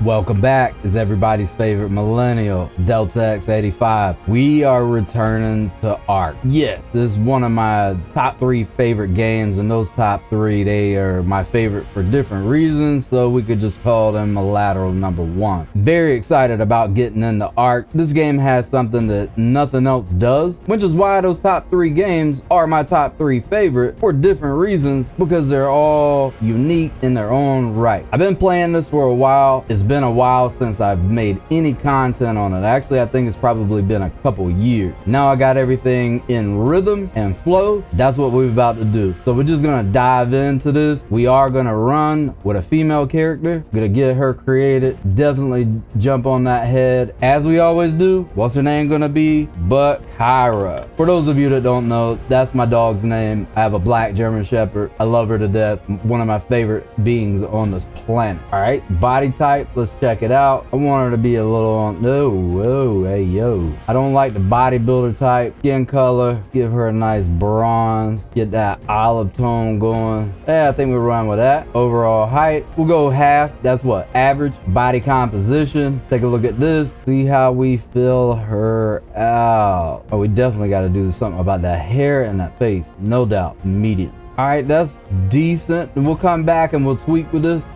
Welcome back. It's everybody's favorite millennial, D3ltaX85. We are returning to ARK. Yes, this is one of my top 3 favorite games, and those top 3, they are my favorite for different reasons, so we could just call them a lateral number 1. Very excited about getting into ARK. This game has something that nothing else does, which is why those top 3 games are my top 3 favorite for different reasons, because they're all unique in their own right. I've been playing this for a while. It's been a while since I've made any content on it. Actually, I think it's probably been a couple years. Now I got everything in rhythm and flow. That's what we're about to do. So we're just gonna dive into this. We are gonna run with a female character. Gonna get her created. Definitely jump on that head as we always do. What's her name gonna be? But Kyra. For those of you that don't know, that's my dog's name. I have a black German Shepherd. I love her to death. One of my favorite beings on this planet. All right, body type. Let's check it out. I want her to be a little on. No, whoa, hey, yo. I don't like the bodybuilder type. Skin color. Give her a nice bronze. Get that olive tone going. Yeah, I think we'll run with that. Overall height. We'll go half. That's what? Average. Body composition. Take a look at this. See how we fill her out. Oh, we definitely got to do something about that hair and that face. No doubt. Immediate. All right, that's decent. And we'll come back and we'll tweak with this.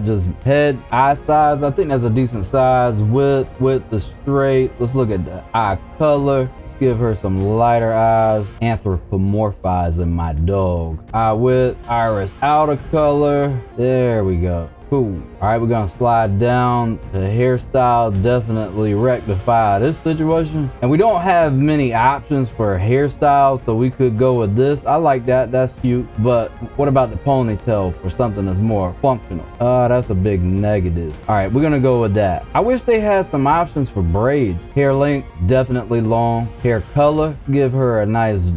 Just head, eye size. I think that's a decent size. Width is straight. Let's look at the eye color. Let's give her some lighter eyes. Anthropomorphizing my dog. Eye width, iris outer color. There we go. Cool. All right, we're gonna slide down. The hairstyle definitely rectify this situation. And we don't have many options for hairstyles, so we could go with this. I like that, that's cute. But what about the ponytail for something that's more functional? That's a big negative. All right, we're gonna go with that. I wish they had some options for braids. Hair length, definitely long. Hair color, give her a nice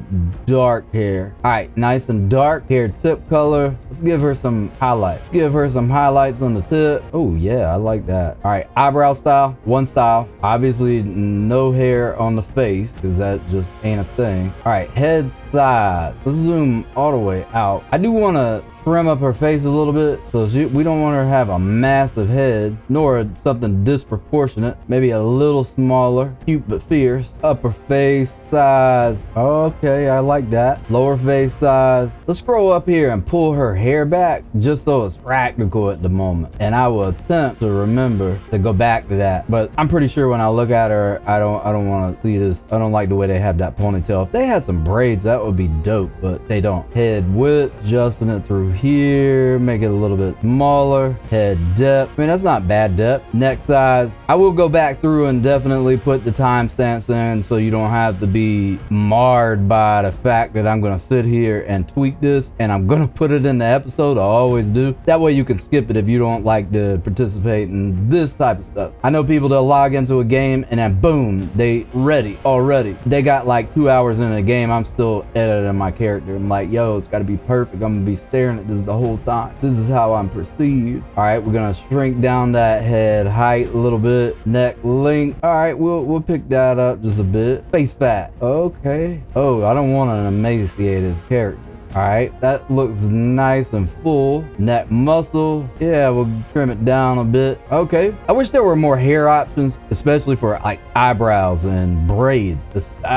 dark hair. All right, nice and dark. Hair tip color, let's give her some highlight. Give her some highlights on the tip. Oh yeah, I like that. All right, eyebrow style, one style. Obviously no hair on the face because that just ain't a thing. All right, head side. Let's zoom all the way out. I do want to trim up her face a little bit, so we don't want her to have a massive head nor something disproportionate. Maybe a little smaller, cute but fierce. Upper face size, okay, I like that. Lower face size. Let's scroll up here and pull her hair back just so it's practical at the moment, and I will attempt to remember to go back to that. But I'm pretty sure when I look at her, I don't want to see this. I don't like the way they have that ponytail. If they had some braids, that would be dope, but they don't. Head width, adjusting it through here, make it a little bit smaller. Head depth, I mean, that's not bad depth. Neck size, I will go back through and definitely put the timestamps in so you don't have to be marred by the fact that I'm gonna sit here and tweak this, and I'm gonna put it in the episode. I always do. That way you can skip it if you don't like to participate in this type of stuff. I know people that log into a game and then boom, they ready already. They got like 2 hours in the game. I'm still editing my character. I'm like, yo, it's gotta be perfect. I'm gonna be staring at this the whole time. This is how I'm perceived. All right, we're gonna shrink down that head height a little bit. Neck length. All right, we'll pick that up just a bit. Face fat. Okay. Oh, I don't want an emaciated character. All right, that looks nice and full. Neck muscle, yeah, we'll trim it down a bit. Okay, I wish there were more hair options, especially for like eyebrows and braids.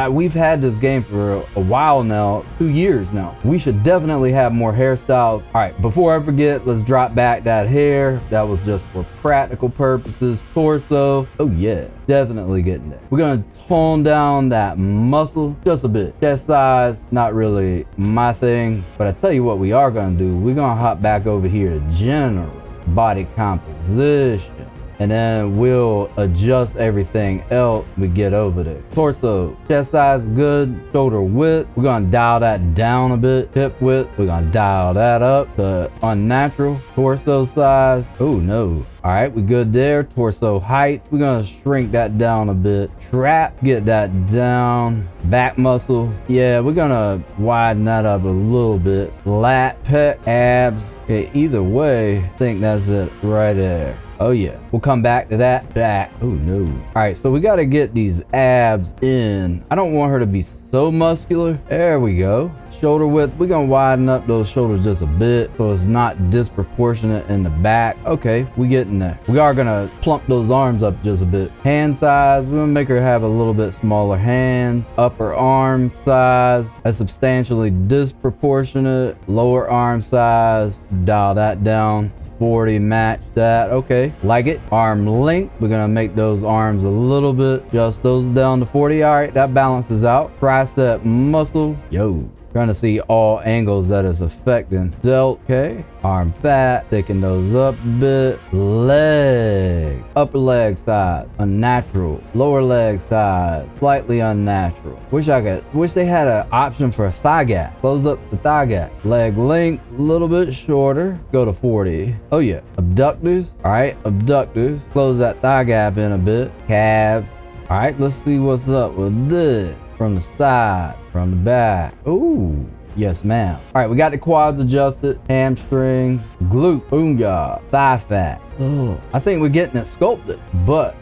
We've had this game for a while now, 2 years now. We should definitely have more hairstyles. All right, before I forget, let's drop back that hair. That was just for practical purposes. Torso, oh yeah, definitely getting there. We're gonna tone down that muscle just a bit. Chest size, not really my thing. But I tell you what we are gonna do. We're gonna hop back over here to general body composition, and then we'll adjust everything else we get over there. Torso, chest size good. Shoulder width, we're gonna dial that down a bit. Hip width, we're gonna dial that up to unnatural. Torso size, oh no. All right, we good there. Torso height, we're gonna shrink that down a bit. Trap, get that down. Back muscle, yeah, we're gonna widen that up a little bit. Lat, pec, abs, okay, either way, I think that's it right there. Oh yeah, we'll come back to that. Back. Oh no. All right, so we got to get these abs in. I don't want her to be so muscular. There we go. Shoulder width, we're gonna widen up those shoulders just a bit so it's not disproportionate in the back. Okay, we getting there. We are gonna plump those arms up just a bit. Hand size, we're gonna make her have a little bit smaller hands. Upper arm size, that's substantially disproportionate. Lower arm size, dial that down. 40, match that. Okay, like it. Arm length, we're gonna make those arms a little bit, adjust those down to 40. All right, that balances out. Tricep muscle, yo, trying to see all angles that is affecting. Delt, okay. Arm fat, thicken those up a bit. Leg, upper leg size, unnatural. Lower leg size, slightly unnatural. Wish they had an option for a thigh gap. Close up the thigh gap. Leg length, a little bit shorter. Go to 40. Oh yeah. Abductors, all right. Abductors, close that thigh gap in a bit. Calves. All right, let's see what's up with this. From the side, from the back. Ooh, yes ma'am. All right, we got the quads adjusted, hamstrings, glute, boom job, thigh fat. Oh, I think we're getting it sculpted, but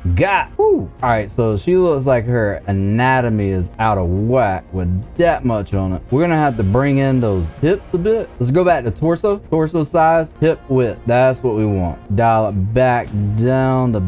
woo. All right, so she looks like her anatomy is out of whack with that much on it. We're gonna have to bring in those hips a bit. Let's go back to torso size, hip width. That's what we want. Dial it back down to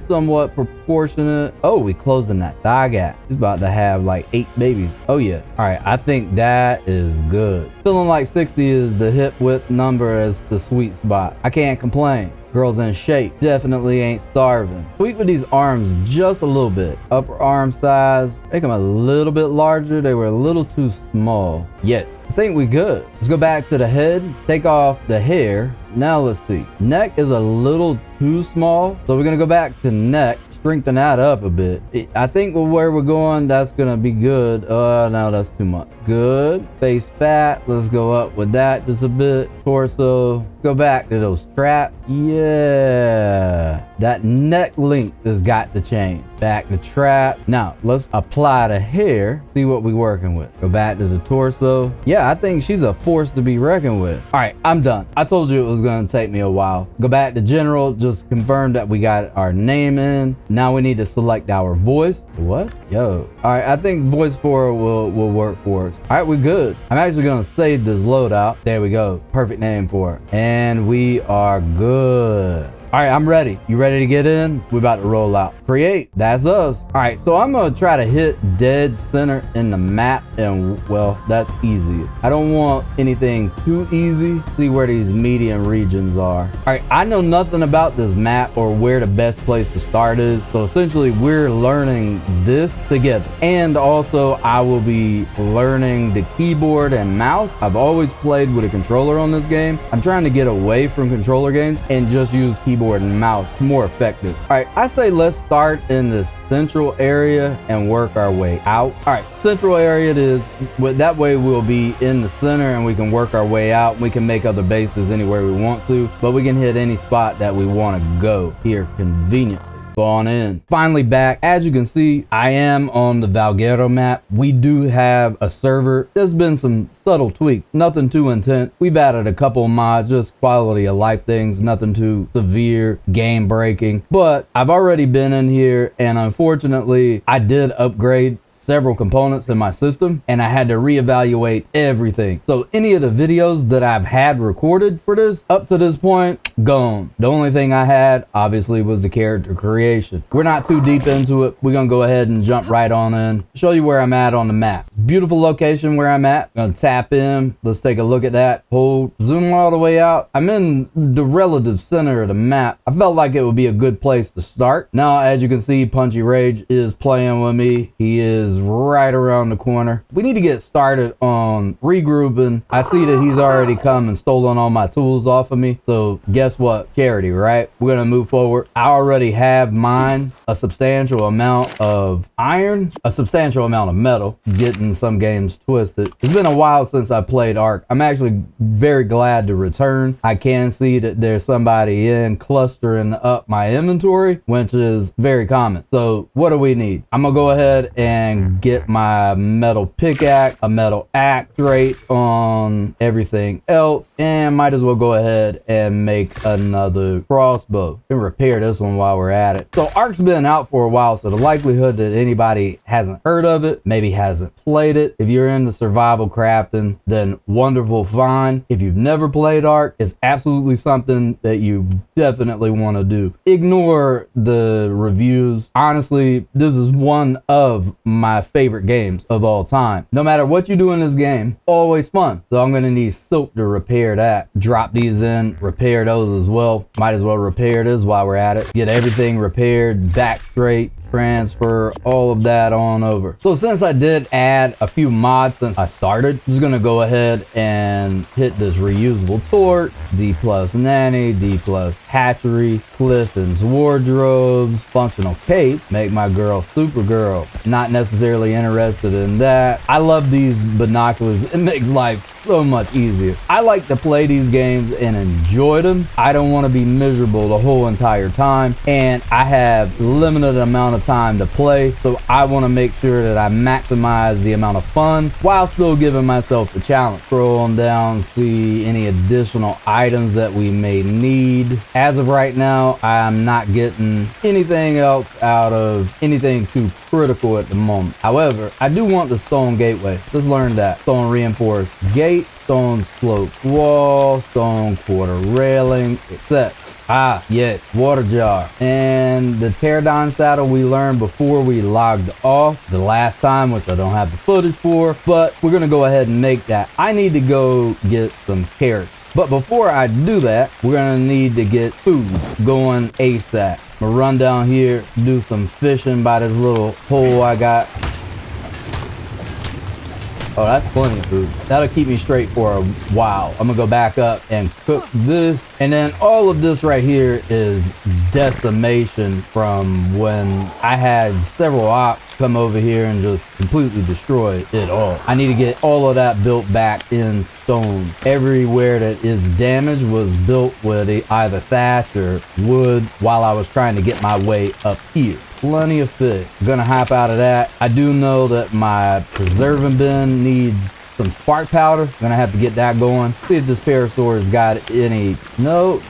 somewhat proportionate. Oh, we closing that thigh gap. He's about to have like 8 babies. Oh yeah. All right, I think that is good. Feeling like 60 is the hip width number as the sweet spot. I can't complain. Girl's in shape. Definitely ain't starving. Tweak with these arms just a little bit. Upper arm size, make them a little bit larger. They were a little too small. Yes, I think we good. Let's go back to the head. Take off the hair. Now let's see. Neck is a little too small. So we're gonna go back to neck. Strengthen that up a bit. I think where we're going, that's gonna be good. No, that's too much. Good. Face fat, let's go up with that just a bit. Torso, go back to those traps. Yeah, that neck length has got to change. Back to trap. Now let's apply the hair, see what we're working with. Go back to the torso. Yeah, I think she's a force to be reckoned with. All right, I'm done. I told you it was gonna take me a while. Go back to general, just confirm that we got our name in. Now we need to select our voice. What? Yo. All right, I think voice 4 will work for us. All right, we're good. I'm actually gonna save this loadout. There we go. Perfect name for it. And we are good. All right, I'm ready. You ready to get in? We're about to roll out. Create, that's us. All right, so I'm gonna try to hit dead center in the map, and well, that's easy. I don't want anything too easy. See where these medium regions are. All right, I know nothing about this map or where the best place to start is. So essentially we're learning this together. And also I will be learning the keyboard and mouse. I've always played with a controller on this game. I'm trying to get away from controller games and just use keyboard and mouse, more effective. All right, I say let's start in the central area and work our way out. All right, central area it is. That way we'll be in the center and we can work our way out. We can make other bases anywhere we want to, but we can hit any spot that we want to go here conveniently. Go on in. Finally back. As you can see, I am on the Valguero map. We do have a server. There's been some subtle tweaks, nothing too intense. We've added a couple mods, just quality of life things, nothing too severe, game breaking. But I've already been in here, and unfortunately, I did upgrade several components in my system and I had to reevaluate everything. So any of the videos that I've had recorded for this up to this point, gone. The only thing I had obviously was the character creation. We're not too deep into it. We're gonna go ahead and jump right on in. Show you where I'm at on the map. Beautiful location where I'm at. Gonna tap in. Let's take a look at that. Hold, zoom all the way out. I'm in the relative center of the map. I felt like it would be a good place to start. Now, as you can see, Punchy Rage is playing with me. He is right around the corner. We need to get started on regrouping. I see that he's already come and stolen all my tools off of me. So guess what? Charity, right? We're gonna move forward. I already have mine. A substantial amount of iron, a substantial amount of metal. Getting some games twisted. It's been a while since I played ARK. I'm actually very glad to return. I can see that there's somebody in clustering up my inventory, which is very common. So what do we need? I'm gonna go ahead and and get my metal pickaxe, a metal axe straight on everything else, and might as well go ahead and make another crossbow. Can repair this one while we're at it. So ARK's been out for a while, so the likelihood that anybody hasn't heard of it, maybe hasn't played it, if you're into survival crafting, then wonderful, fine. If you've never played ARK, it's absolutely something that you definitely want to do. Ignore the reviews. Honestly, this is one of my favorite games of all time. No matter what you do in this game, always fun. So I'm gonna need silk to repair that. Drop these in, repair those as well. Might as well repair this while we're at it. Get everything repaired, back straight, transfer all of that on over. So since I did add a few mods since I started, I'm just gonna go ahead and hit this reusable torch, D+ nanny, D+ hatchery, Clifton's wardrobes, functional cape, make my girl Supergirl. Not necessarily interested in that. I love these binoculars. It makes life so much easier. I like to play these games and enjoy them. I don't want to be miserable the whole entire time, and I have limited amount of time to play, so I want to make sure that I maximize the amount of fun while still giving myself the challenge. Scroll on down, see any additional items that we may need. As of right now, I'm not getting anything else out of anything too critical at the moment. However, I do want the stone gateway. Just learned that. Stone reinforced gate, stone sloped wall, stone quarter railing, etc. Yes, water jar. And the teardown saddle we learned before we logged off the last time, which I don't have the footage for, but we're gonna go ahead and make that. I need to go get some carrots. But before I do that, we're gonna need to get food going ASAP. I'm gonna run down here, do some fishing by this little hole I got. Oh, that's plenty of food. That'll keep me straight for a while. I'm gonna go back up and cook this. And then all of this right here is decimation from when I had several ops come over here and just completely destroy it all. I need to get all of that built back in stone. Everywhere that is damaged was built with either thatch or wood while I was trying to get my way up here. Plenty of fish. I'm gonna hop out of that. I do know that my preserving bin needs some spark powder. I'm gonna have to get that going. See if this parasaur has got any. No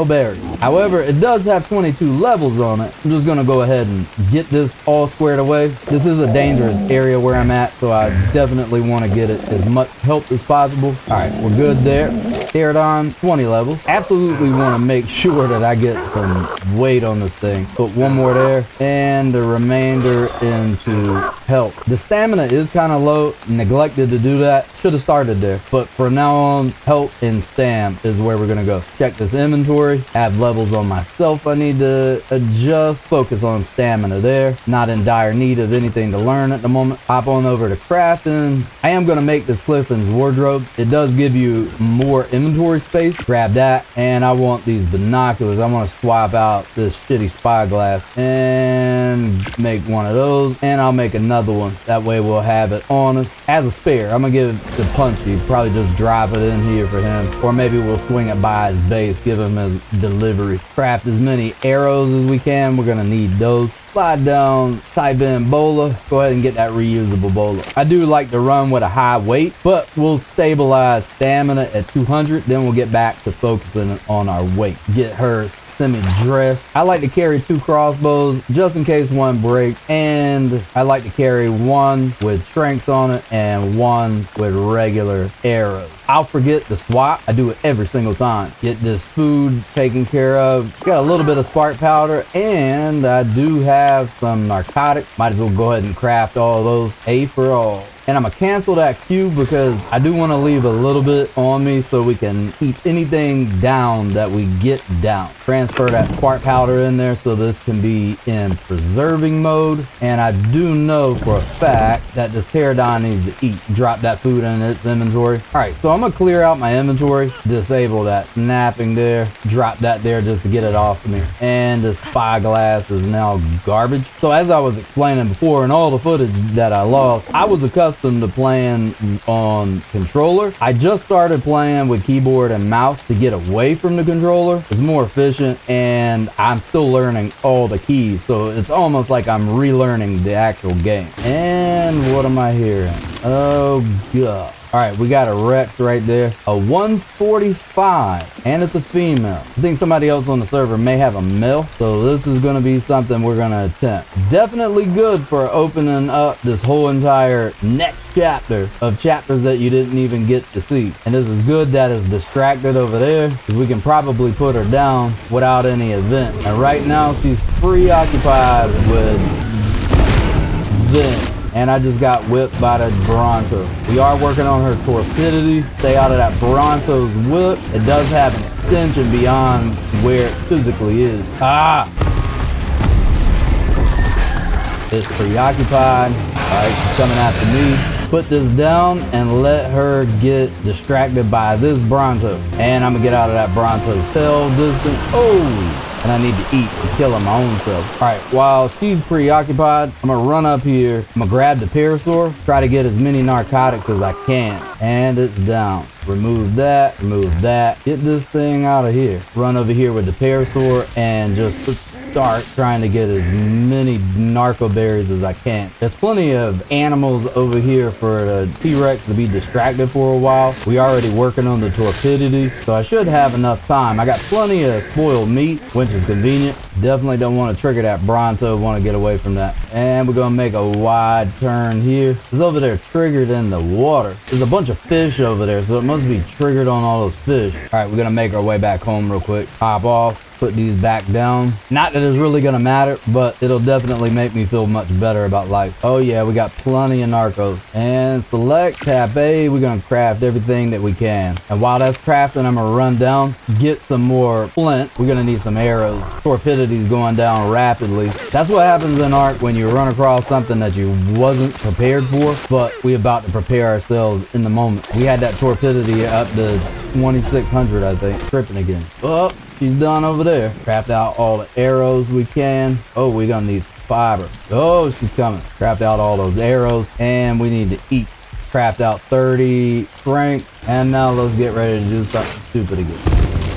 berries. However, it does have 22 levels on it. I'm just gonna go ahead and get this all squared away. This is a dangerous area where I'm at, so I definitely want to get it as much help as possible. All right, we're good there. Pterodon, 20 levels. Absolutely want to make sure that I get some weight on this thing. Put one more there, and the remainder into health. The stamina is kind of low. Neglected to do that. Should have started there, but from now on, health and stam is where we're gonna go. Check this inventory. Have levels on myself I need to adjust. Focus on stamina there. Not in dire need of anything to learn at the moment. Hop on over to crafting. I am gonna make this Clifton's wardrobe. It does give you more inventory space. Grab that, and I want these binoculars. I want to swap out this shitty spyglass and make one of those, and I'll make another one. That way we'll have it on us as a spare. I'm gonna give it to Punchy, probably just drop it in here for him, or maybe we'll swing it by his base, give him his delivery. Craft as many arrows as we can. We're gonna need those. Slide down, type in bola. Go ahead and get that reusable bola. I do like to run with a high weight, but we'll stabilize stamina at 200. Then we'll get back to focusing on our weight. Get her semi-dressed. I like to carry 2 crossbows just in case one breaks, and I like to carry one with tranks on it and one with regular arrows. I'll forget to swap. I do it every single time. Get this food taken care of. Got a little bit of spark powder, and I do have some narcotics. Might as well go ahead and craft all those. A for all. And I'm gonna cancel that cube because I do want to leave a little bit on me so we can keep anything down that we get down. Transfer that spark powder in there so this can be in preserving mode. And I do know for a fact that this pterodon needs to eat. Drop that food in its inventory. All right, so I'm gonna clear out my inventory, disable that snapping there, drop that there just to get it off of me. And the spyglass is now garbage. So as I was explaining before in all the footage that I lost, I was accustomed accustomed to playing on controller. I just started playing with keyboard and mouse to get away from the controller. It's more efficient, and I'm still learning all the keys, so it's almost like I'm relearning the actual game. And what am I hearing? Oh god. All right, we got a Rex right there, a 145, and it's a female. I think somebody else on the server may have a male, so this is gonna be something we're gonna attempt. Definitely good for opening up this whole entire next chapter of chapters that you didn't even get to see. And this is good that it's distracted over there, because we can probably put her down without any event. And right now, she's preoccupied with this. And I just got whipped by the Bronto. We are working on her torpidity. Stay out of that Bronto's whip. It does have an extension beyond where it physically is. Ah! It's preoccupied. All right, she's coming after me. Put this down and let her get distracted by this Bronto. And I'm gonna get out of that Bronto's tail distance. Oh! And I need to eat to kill him my own self. All right, while she's preoccupied, I'm gonna run up here. I'm gonna grab the parasaur, try to get as many narcotics as I can. And it's down. Remove that, get this thing out of here. Run over here with the parasaur and just start trying to get as many narco berries as I can. There's plenty of animals over here for the T-Rex to be distracted for a while. We already working on the torpidity, so I should have enough time. I got plenty of spoiled meat, which is convenient. Definitely don't want to trigger that Bronto, want to get away from that. And we're gonna make a wide turn here. It's over there triggered in the water. There's a bunch of fish over there, so it must be triggered on all those fish. All right, we're gonna make our way back home real quick. Hop off. Put these back down. Not that it's really gonna matter, but it'll definitely make me feel much better about life. Oh yeah, we got plenty of narcos. And select, tap A, we're gonna craft everything that we can. And while that's crafting, I'm gonna run down, get some more flint. We're gonna need some arrows. Torpidity's going down rapidly. That's what happens in ARK when you run across something that you wasn't prepared for, but we about to prepare ourselves in the moment. We had that torpidity up to 2600, I think. Tripping again. Oh. She's done over there. Craft out all the arrows we can. Oh, we're gonna need some fiber. Oh, she's coming. Craft out all those arrows, and we need to eat. Craft out 30 strength, and now let's get ready to do something stupid again.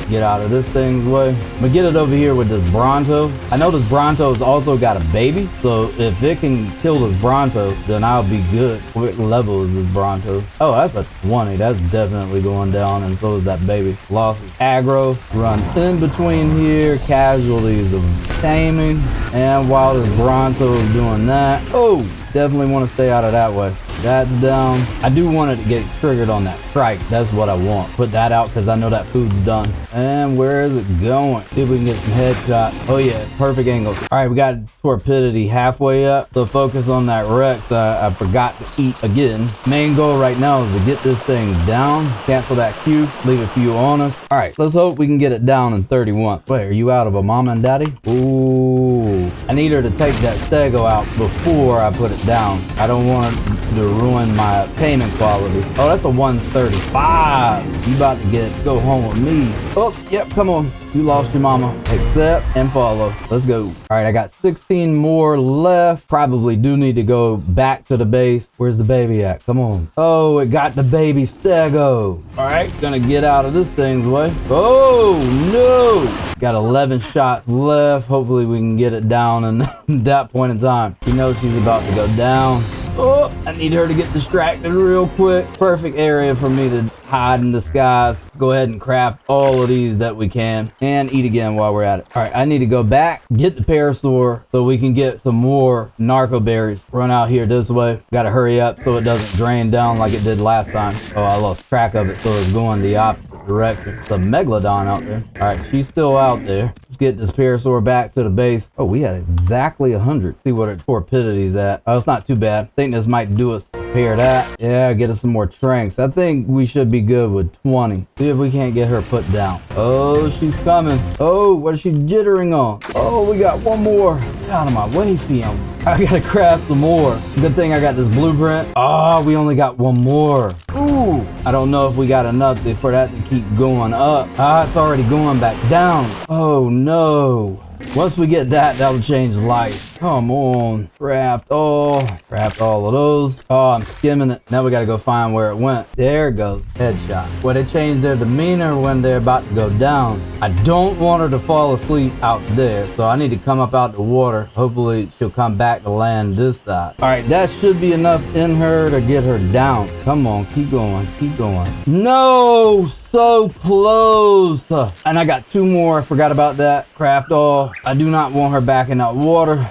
Get out of this thing's way. I'm gonna get it over here with this Bronto. I know this Bronto's also got a baby, so if it can kill this Bronto, then I'll be good. What level is this Bronto? Oh, that's a 20. That's definitely going down, and so is that baby. Lost aggro. Run in between here. Casualties of taming. And while this Bronto is doing that, oh, definitely want to stay out of that way. That's down. I do want it to get triggered on that trike. That's what I want. Put that out because I know that food's done. And where is it going? See if we can get some headshot. Oh yeah, perfect angle. All right, we got torpidity halfway up. So focus on that Rex. I forgot to eat again. Main goal right now is to get this thing down. Cancel that Q. Leave a few on us. All right, let's hope we can get it down in 31. Wait, are you out of a mama and daddy? Ooh. I need her to take that stego out before I put it down. I don't want to ruin my payment quality. Oh, that's a 135. You about to go home with me. Oh, yep, come on. You lost your mama. Accept and follow. Let's go. All right, I got 16 more left. Probably do need to go back to the base. Where's the baby at? Come on. Oh, it got the baby stego. All right, gonna get out of this thing's way. Oh, no. Got 11 shots left. Hopefully we can get it down in that point in time. You know she's about to go down. Oh, I need her to get distracted real quick. Perfect area for me to hide in disguise. Go ahead and craft all of these that we can and eat again while we're at it. All right, I need to go back, get the parasaur so we can get some more narco berries. Run out here this way. Got to hurry up so it doesn't drain down like it did last time. Oh, I lost track of it, so it's going the opposite direction. It's a megalodon out there. All right, she's still out there. Let's get this parasaur back to the base. Oh, we had exactly 100. See what her torpidity's at. Oh, it's not too bad. I think this might do us. Repair that. Yeah, get us some more tranks. I think we should be good with 20. See if we can't get her put down. Oh, she's coming. Oh, what is she jittering on? Oh, we got one more. Get out of my way, Fiam. I gotta craft some more. Good thing I got this blueprint. Oh, we only got one more. Ooh, I don't know if we got enough for that to keep going up. Ah, it's already going back down. Oh no. Once we get that, that'll change life. Come on. Craft all of those. Oh, I'm skimming it. Now we gotta go find where it went. There it goes. Headshot. Well, they changed their demeanor when they're about to go down. I don't want her to fall asleep out there, so I need to come up out the water. Hopefully she'll come back to land this side. All right, that should be enough in her to get her down. Come on, keep going, keep going. No, so close. And I got 2 more. I forgot about that. Craft all. I do not want her back in that water.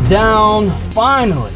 Down, finally.